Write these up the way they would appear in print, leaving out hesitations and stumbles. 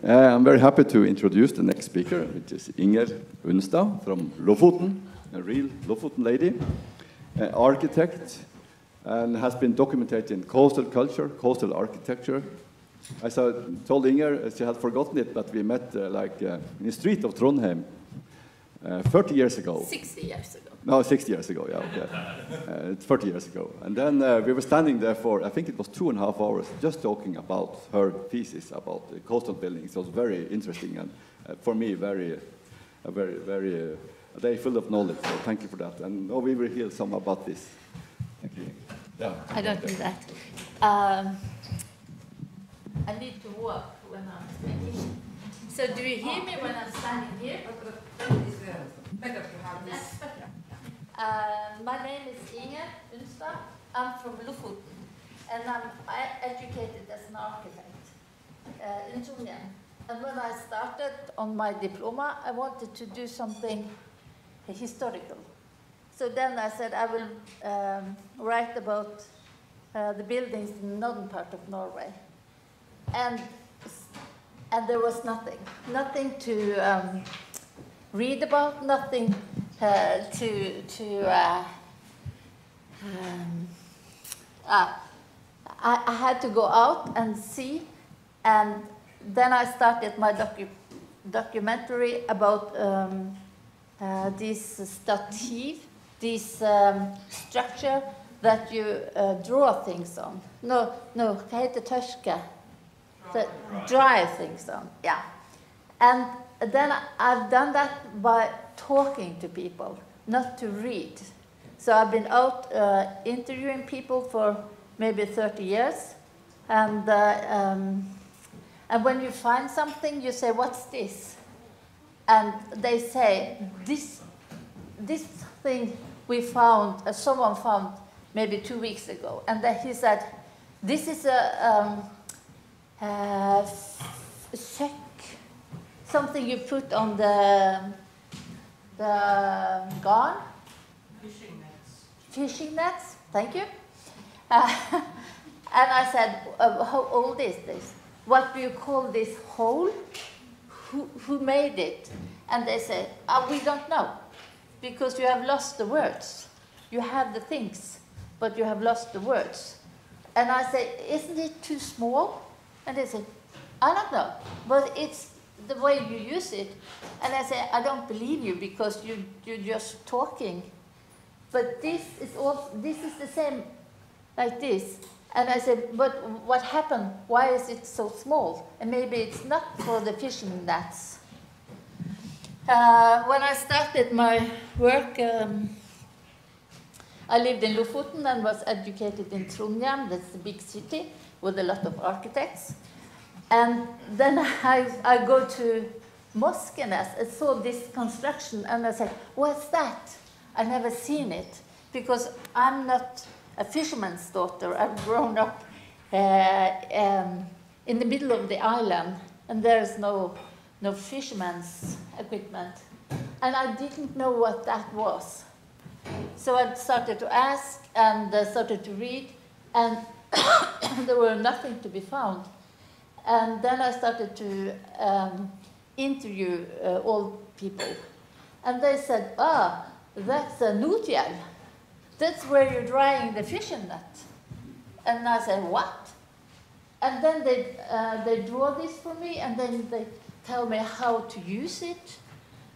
I'm very happy to introduce the next speaker, which is Unstad from Lofoten, a real Lofoten lady, architect, and has been documented in coastal culture, coastal architecture. I told Inger, she had forgotten it, but we met in the street of Trondheim 30 years ago. 60 years ago. No, 60 years ago, yeah, okay. 30 years ago. And then we were standing there for, I think it was 2.5 hours, just talking about her thesis about the coastal buildings. It was very interesting and for me, very full of knowledge. So thank you for that. And now we will hear some about this. Thank you. Yeah. I don't do that. I need to walk when I'm speaking. So do you hear me when I'm standing here? Better to have this. That's better. My name is Unstad. I'm from Lofoten, and I'm educated as an architect in Trondheim. And when I started on my diploma, I wanted to do something historical. So then I said I will write about the buildings in the northern part of Norway. And there was nothing to read about, nothing I had to go out and see, and then I started my documentary about this stativ, this structure that you draw things on. No, hva heter tørke? Dry things on, yeah. And then I've done that by talking to people, not to read. So I've been out interviewing people for maybe 30 years. And when you find something, you say, what's this? And they say, this thing we found, someone found maybe 2 weeks ago. And then he said, this is a søkk, something you put on the garn. Fishing nets. Fishing nets, thank you. And I said, how old is this? What do you call this hole? Who made it? And they said, we don't know, because you have lost the words. You have the things, but you have lost the words. And I say, isn't it too small? And they said, I don't know, but it's the way you use it. And I say, I don't believe you because you're just talking. But this is the same like this. And I said, but what happened? Why is it so small? And maybe it's not for the fishing nets. When I started my work, I lived in Lofoten and was educated in Trondheim. That's a big city with a lot of architects. And then I go to Moskenes and saw this construction, and I said, what's that? I never seen it, because I'm not a fisherman's daughter. I've grown up in the middle of the island, and there's no fisherman's equipment. And I didn't know what that was. So I started to ask and started to read, and there were nothing to be found. And then I started to interview all people. And they said, that's a nutjell. That's where you're drying the fishing net. And I said, what? And then they draw this for me, and then they tell me how to use it,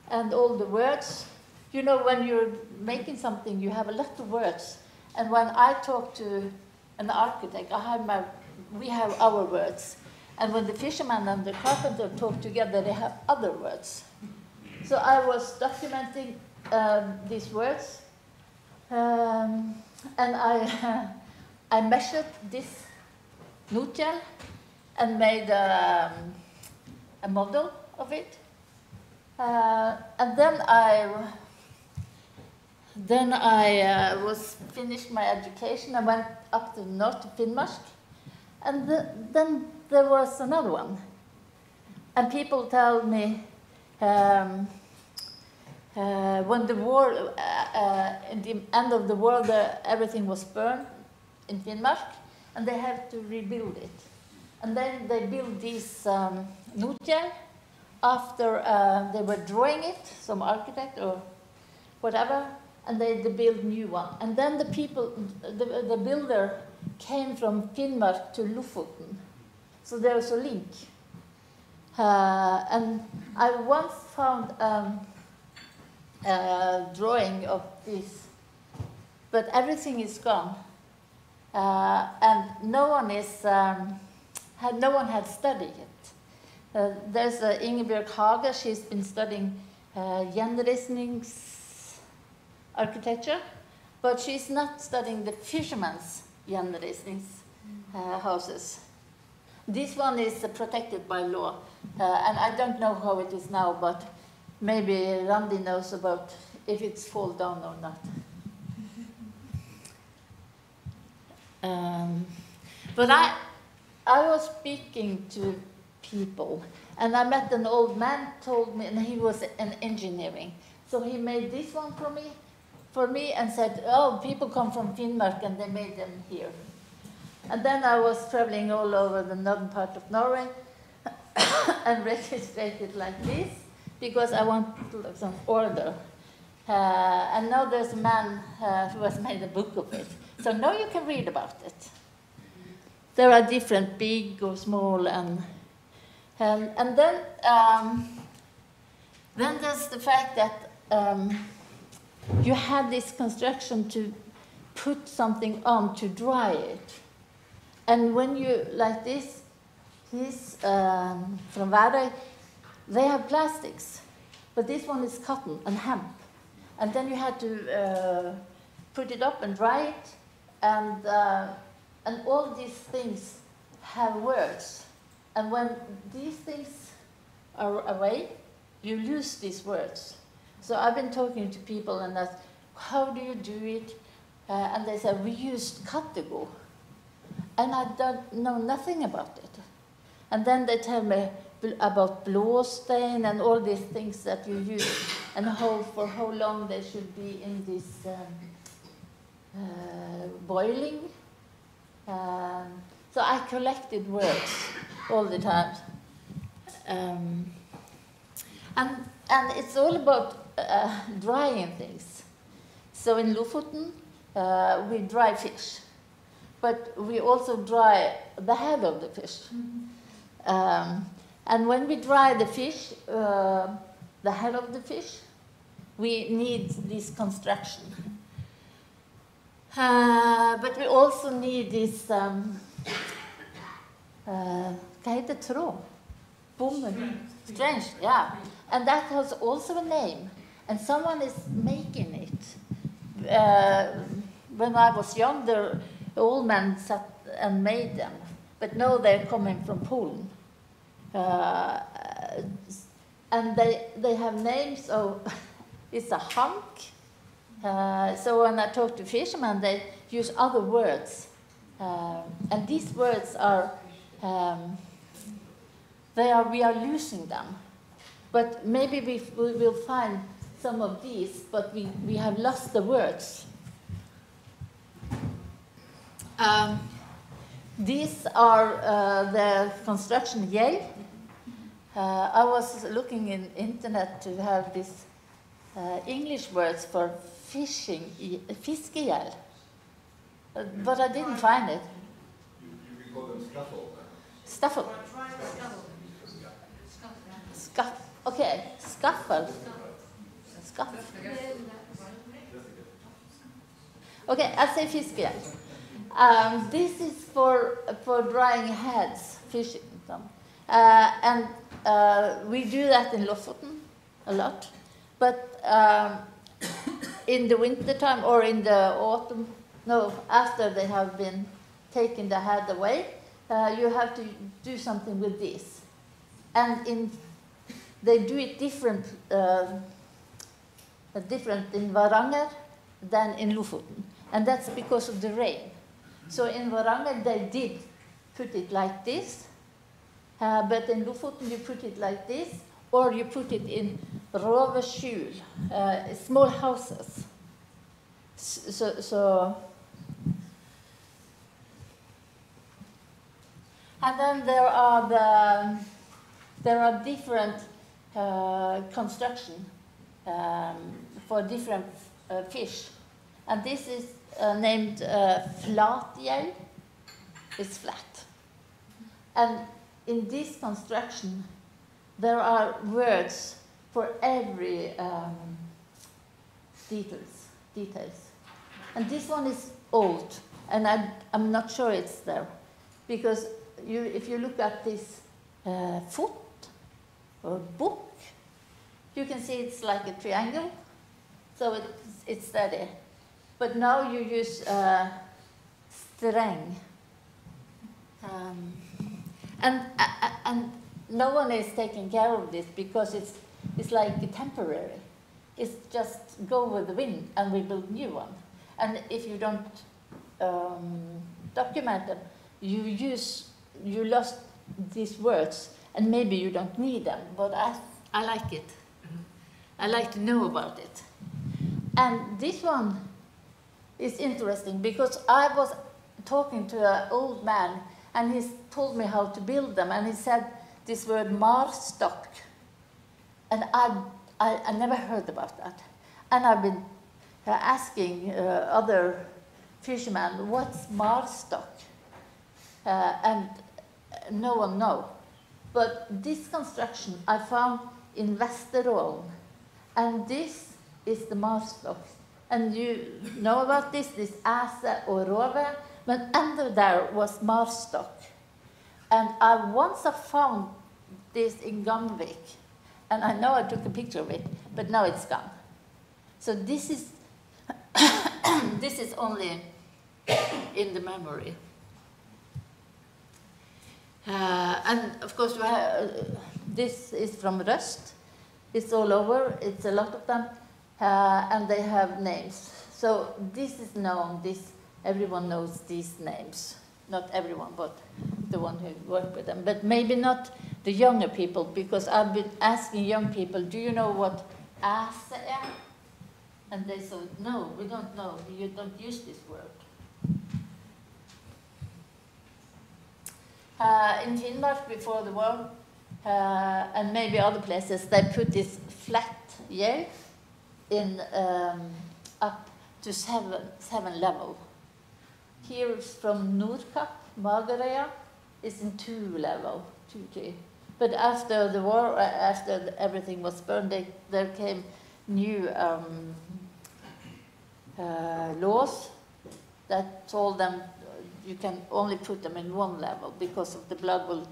and all the words. You know, when you're making something, you have a lot of words. And when I talk to an architect, we have our words. And when the fisherman and the carpenter talk together, they have other words. So I was documenting these words, and I measured this nutjell and made a model of it. And then I was finished my education. I went up to north to Finnmark, and then there was another one. And people tell me when the war, in the end of the war, everything was burned in Finnmark, and they have to rebuild it. And then they build these Notjell after they were drawing it, some architect or whatever, and they built new one. And then the people, the builder came from Finnmark to Lofoten. So there was a link. And I once found a drawing of this, but everything is gone. And no one had studied it. There's Ingebjørg Hage. She's been studying gjenreisnings architecture, but she's not studying the fishermen's gjenreisnings houses. This one is protected by law, and I don't know how it is now, but maybe Randi knows about if it's fall down or not. But I was speaking to people, and I met an old man, told me, and he was in engineering. So he made this one for me and said, oh, people come from Finnmark and they made them here. And then I was traveling all over the northern part of Norway and registered it like this because I want some order. And now there's a man who has made a book of it. So now you can read about it. There are different big or small and then there's the fact that you have this construction to put something on to dry it. And when you, like this from Værøy, they have plastics, but this one is cotton and hemp. And then you had to put it up and dry it, and all these things have words. And when these things are away, you lose these words. So I've been talking to people and asked, how do you do it? And they said, we used kattego. And I don't know nothing about it. And then they tell me about blåstein and all these things that you use, and for how long they should be in this boiling. So I collected words all the time. And it's all about drying things. So in Lofoten, we dry fish, but we also dry the head of the fish. And when we dry the fish, the head of the fish, we need this construction. But we also need this, hva heter tråd? Bomull. Strange, yeah. And that has also a name. And someone is making it. When I was young, the old man sat and made them. But now they're coming from Poland. And they have names of, it's a hunk. So when I talk to fishermen, they use other words. And these words are, we are losing them. But maybe we will find some of these, but we have lost the words. These are the construction Yale. I was looking in internet to have these English words for fishing, fiskehjell, but I didn't find it. You call them scaffold. Staffel. Okay, scuffle. Scuffle. Okay, I say fiskehjell. This is for drying heads, fishing them. And we do that in Lofoten a lot. But in the winter time or in the autumn, no, after they have been taking the head away, you have to do something with this. And they do it different in Varanger than in Lofoten. And that's because of the rain. So in Varanger, they did put it like this. But in Lofoten, you put it like this, or you put it in roveskjul, small houses. And then there are there are different construction for different fish. And this is named flatgjeld, it's flat. And in this construction, there are words for every details. And this one is old, and I'm not sure it's there. Because if you look at this foot or book, you can see it's like a triangle, so it's steady. But now you use string. And no one is taking care of this because it's like temporary. It's just go with the wind and we build new one. And if you don't document them, you lost these words, and maybe you don't need them. But I like it. I like to know about it. And this one is interesting because I was talking to an old man, and he told me how to build them, and he said this word marstock, and I never heard about that. And I've been asking other fishermen, what's marstock? And no one knows. But this construction I found in Vesterålen, and this is the marstock. And you know about this Ase og Rove, but under there was marstock. And I once found this in Gamvik, and I know I took a picture of it, but now it's gone. So this is this is only in the memory. And of course, this is from Rust. It's all over. It's a lot of them, and they have names. So this is known. Everyone knows these names. Not everyone, but the one who work with them. But maybe not the younger people, because I've been asking young people, do you know what ase is? And they said, no, we don't know. You don't use this word. In Finnmark before the war, and maybe other places, they put this flat yell in up to seven level. Here is from Nordkapp, Magerøya, is in 2 level, 2, 3. But after the war, after everything was burned, there came new laws that told them you can only put them in 1 level because of the blood will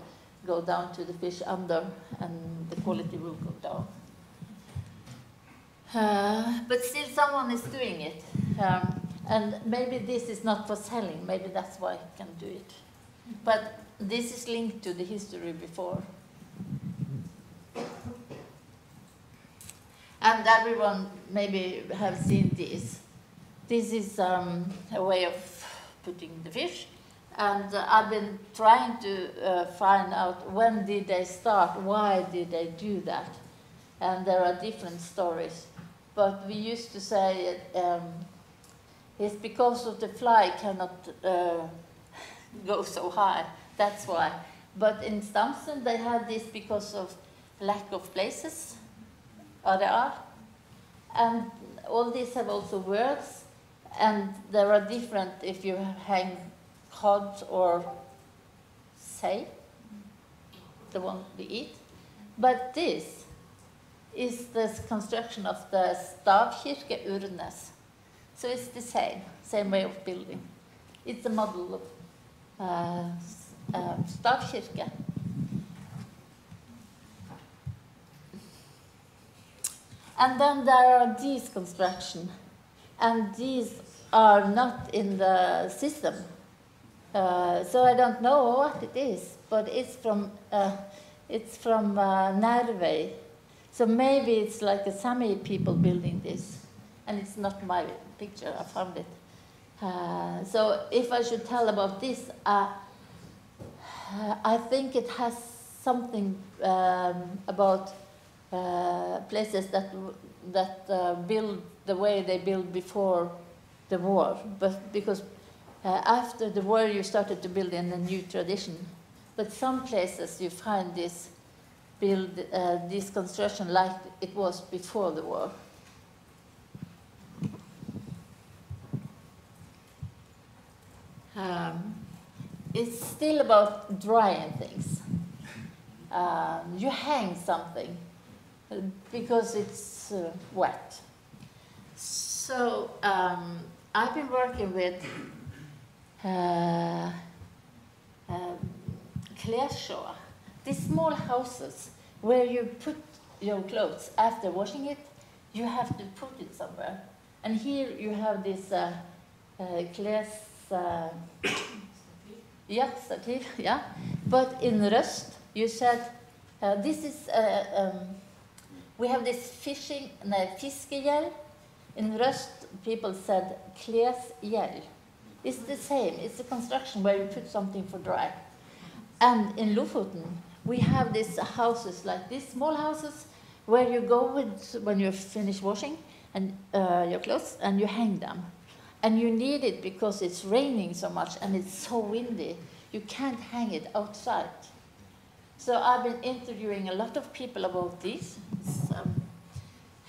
go down to the fish under and the quality will go down. But still someone is doing it. And maybe this is not for selling, maybe that's why I can do it. But this is linked to the history before. And everyone maybe have seen this. This is a way of putting the fish. And I've been trying to find out when did they start, why did they do that? And there are different stories. But we used to say it's because of the fly cannot go so high, that's why. But in Stamsen they had this because of lack of places, areal. And all these have also words, and there are different if you hang cod or sei, the one we eat. But this is the construction of the stavkirke Urnes. So it's the same way of building. It's a model of stavkirke. And then there are these constructions, and these are not in the system. So I don't know what it is, but it's from Norway. So maybe it's like a Sami people building this, and it's not my picture, I found it. So if I should tell about this, I think it has something about places that build the way they built before the war, but because after the war you started to build in a new tradition. But some places you find this build this construction like it was before the war. It's still about drying things. You hang something because it's wet. So I've been working with klessjå, these small houses where you put your clothes after washing it. You have to put it somewhere. And here you have this stativ, yeah. But in Røst, you said this is we have this fiskegjeld. In Røst, people said klesgjeld. It's the same. It's a construction where you put something for dry. And in Lofoten, we have these houses like this, small houses, where you go with when you finish washing and your clothes, and you hang them. And you need it because it's raining so much and it's so windy. You can't hang it outside. So I've been interviewing a lot of people about this.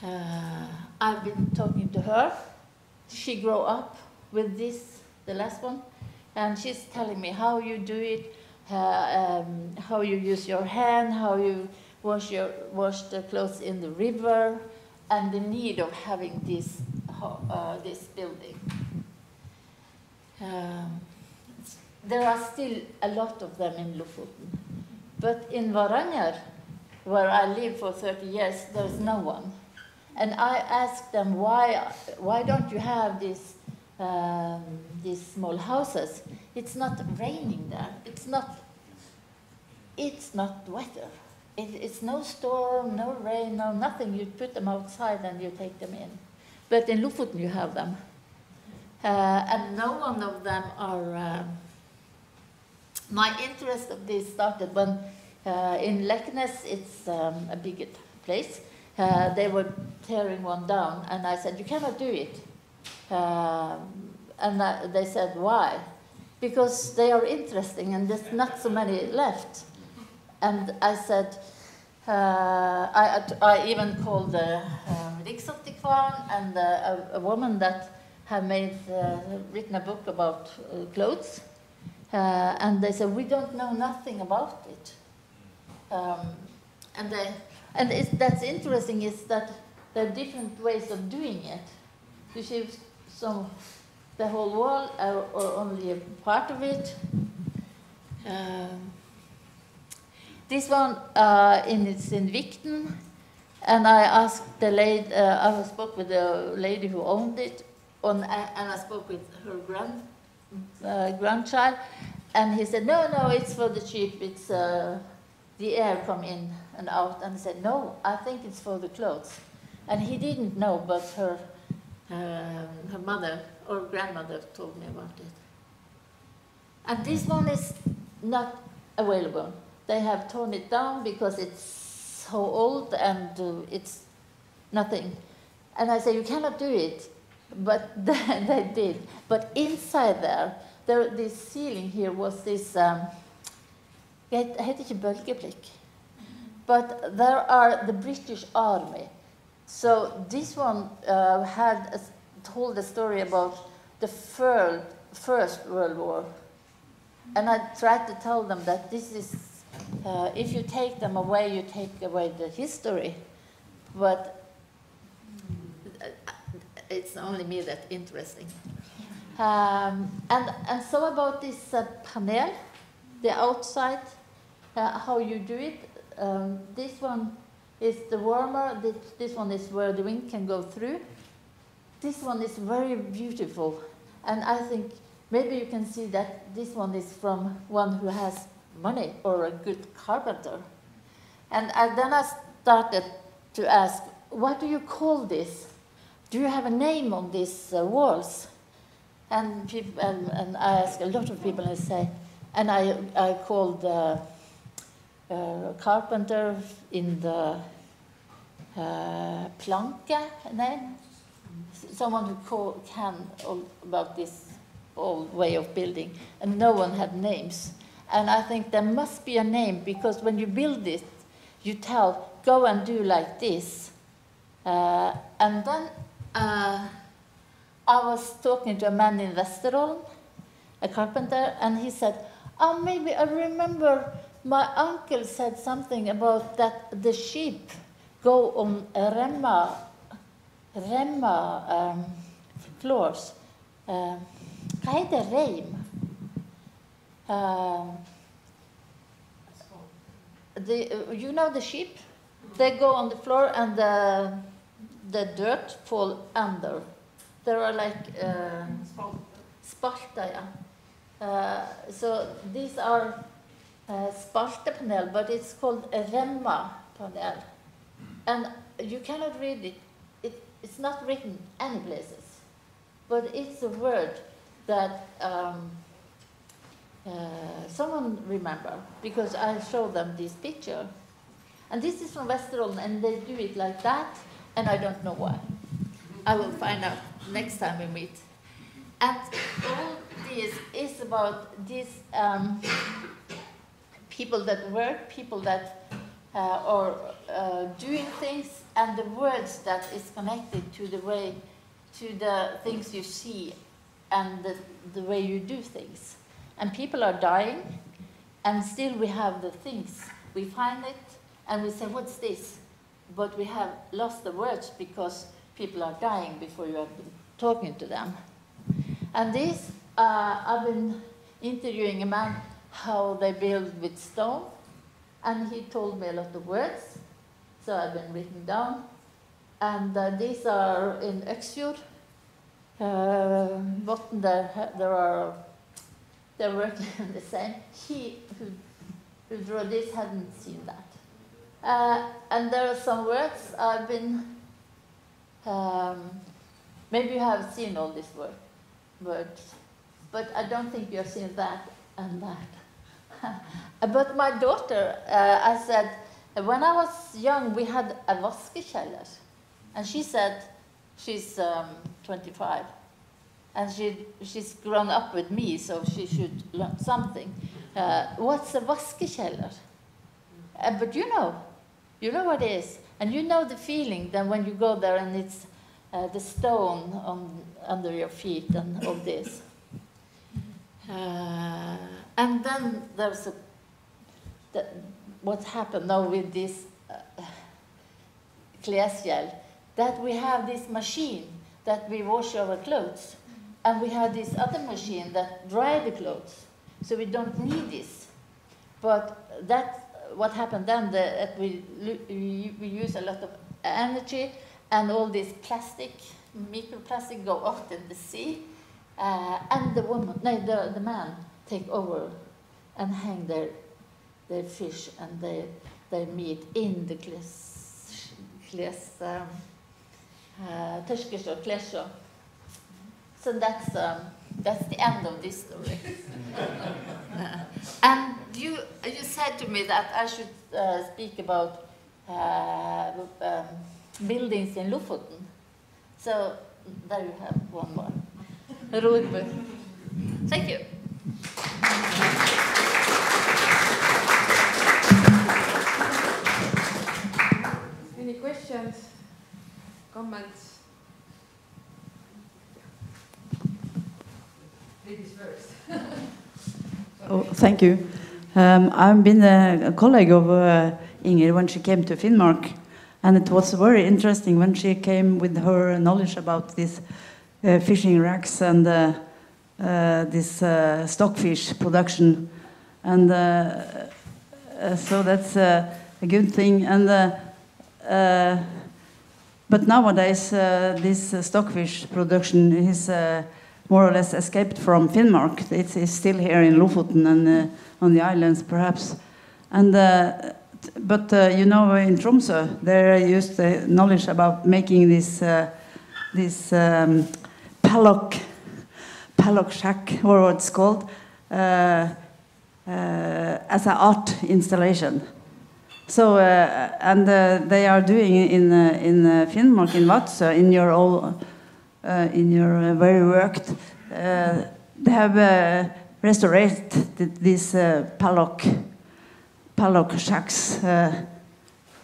I've been talking to her. She grew up with this, the last one, and she's telling me how you do it, how you use your hand, how you wash the clothes in the river, and the need of having this building. There are still a lot of them in Lofoten, but in Varanger, where I lived for 30 years, there's no one. And I asked them, why don't you have these small houses? It's not raining there. It's not weather. It's no storm, no rain, no nothing. You put them outside and you take them in. But in Lofoten you have them. And no one of them are... my interest of this started when in Leknes, it's a big place. They were tearing one down, and I said, you cannot do it. And they said, why? Because they are interesting and there's not so many left. And I said, I even called Riksantikvaren and a woman that had written a book about clothes. And they said, we don't know nothing about it. That's interesting is that there are different ways of doing it. You see, the whole wall or only a part of it. This one it's in Vikten, and I asked the lady. I spoke with the lady who owned it, and I spoke with her grandchild, and he said, no, it's for the sheep. It's the air come in and out. And I said, no, I think it's for the clothes. And he didn't know, but her mother or grandmother told me about it. And this one is not available. They have torn it down because it's so old and it's nothing. And I said, you cannot do it. But they did. But inside there, this ceiling here was this, it heter ikke bølgeblikk. But there are the British Army. So this one told a story about the First World War. And I tried to tell them that this is, if you take them away, you take away the history. But it's only me that's interesting. And so about this panel, the outside, how you do it. This one is the warmer, this one is where the wind can go through. This one is very beautiful. And I think maybe you can see that this one is from one who has money or a good carpenter. And then I started to ask, what do you call this? Do you have a name on these walls? And I asked a lot of people, and say, and I called carpenter in the planke name, someone who can all about this old way of building, and no one had names. And I think there must be a name, because when you build it, you tell, go and do like this. And then I was talking to a man in Vesterålen, a carpenter, and he said, oh, maybe I remember my uncle said something about that the sheep go on remma floors. Hva heter reim? You know the sheep? They go on the floor and the dirt fall under. There are like spalta, yeah. So these are spalta panel, but it's called a remma panel. And you cannot read it. It's not written any places. But it's a word that someone remember, because I showed them this picture. And this is from Vesterålen, and they do it like that, and I don't know why. I will find out next time we meet. And all this is about these people that work, people that are doing things, and the words that is connected to the things you see and the way you do things. And people are dying, and still we have the things. We find it, and we say, what's this? But we have lost the words because people are dying before you have been talking to them. And this, I've been interviewing a man how they build with stone, and he told me a lot of words, so I've been written down. And these are in Øksfjord. Bottom they're working on the same. He who drew this hadn't seen that. And there are some words I've been, maybe you have seen all these words, but I don't think you have seen that and that. But my daughter, I said, when I was young, we had a vaskekjeller. And she said, she's 25. And she's grown up with me, so she should learn something. What's a vaskekjeller? But you know what it is. And you know the feeling that when you go there and it's the stone under your feet and all this. And then there's what happened now with this klesgjeld, that we have this machine that we wash our clothes. And we have this other machine that dry the clothes. So we don't need this. But that's what happened then, that we use a lot of energy, and all this plastic, microplastic go out in the sea. And the man take over and hang their fish and their meat in the klesjord. So that's the end of this story. And you said to me that I should speak about buildings in Lofoten. So there you have one more. Rorbu. Thank you. Any questions, comments? Ladies first. Oh, thank you. I've been a colleague of Inger when she came to Finnmark, and it was very interesting when she came with her knowledge about these fishing racks and this stockfish production, and so that's a good thing. And but nowadays this stockfish production is more or less escaped from Finnmark. It's still here in Lofoten and on the islands, perhaps. And but you know, in Tromsø, they used the knowledge about making this padlock shack, or what it's called, as an art installation. So and they are doing in Finnmark, in Vadsø, in your very worked, they have restored these padlock shacks,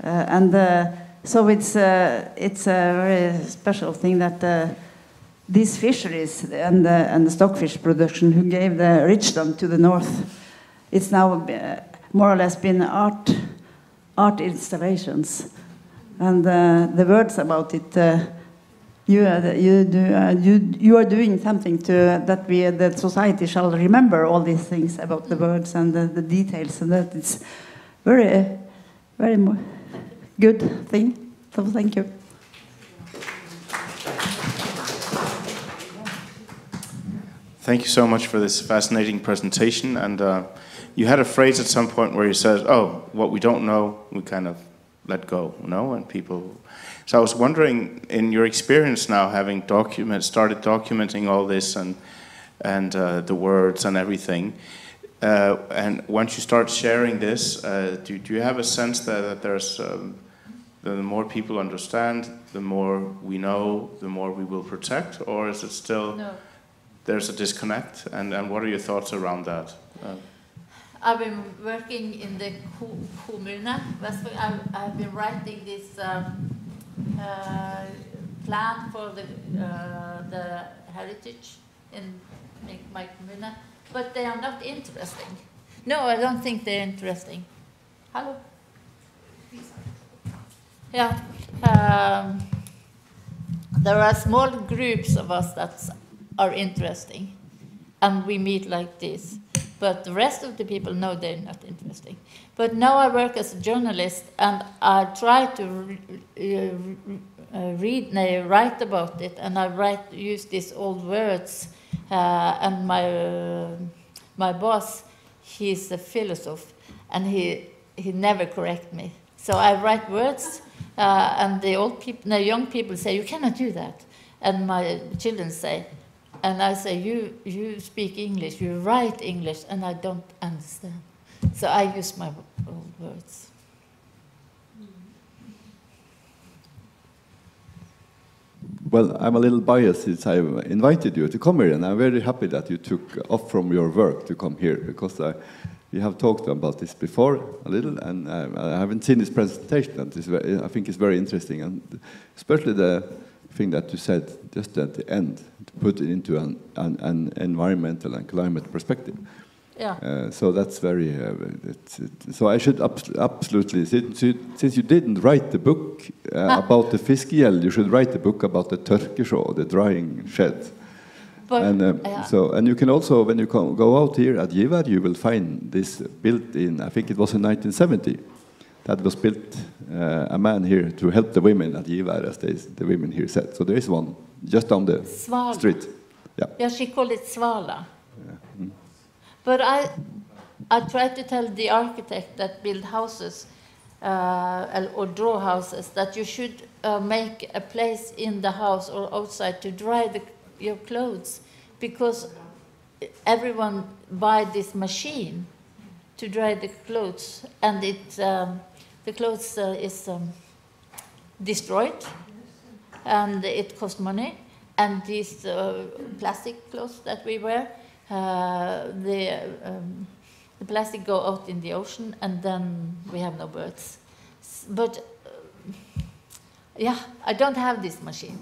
So it's a very special thing that these fisheries and the stockfish production who gave the richdom to the north, it's now more or less been art installations. And the words about it, you are doing something to that the society shall remember all these things about the words and the details, and that it's very, very good thing. So thank you. Thank you so much for this fascinating presentation. And you had a phrase at some point where you said, "Oh, what we don't know, we kind of let go," you know, and people. So I was wondering, in your experience now, having started documenting all this and the words and everything, and once you start sharing this, do you have a sense that there's the more people understand, the more we know, the more we will protect, or is it still there's a disconnect? And what are your thoughts around that? I've been working in the kommune. I've been writing this plan for the heritage in my kommune, but they are not interesting. No, I don't think they're interesting. Hello? Yeah. There are small groups of us that are interesting, and we meet like this. But the rest of the people know they're not interesting. But now I work as a journalist, and I try to write about it, and I use these old words. And my boss, he's a philosopher, and he never corrects me. So I write words, and the young people say, "You cannot do that," and my children say. And I say, you speak English, you write English, and I don't understand. So I use my old words. Well, I'm a little biased since I invited you to come here, and I'm very happy that you took off from your work to come here, because we have talked about this before a little, and I haven't seen this presentation, and I think it's very interesting, and especially the thing that you said just at the end, to put it into an environmental and climate perspective. Yeah. So that's very. So I should absolutely, since you didn't write the book about the fiskgjeld, you should write the book about the tørkesjå, the drying shed. But, and you can also, when you go out here at Givær, you will find this built in. I think it was in 1970. That was built, a man here to help the women at Givær, as the women here said. So there is one just down the street. Yeah, she called it Svala. Yeah. Mm. But I tried to tell the architect that build houses or draw houses that you should make a place in the house or outside to dry your clothes, because everyone buy this machine to dry the clothes, and the clothes is destroyed, and it costs money. And these plastic clothes that we wear, the plastic go out in the ocean, and then we have no birds. But yeah, I don't have this machine.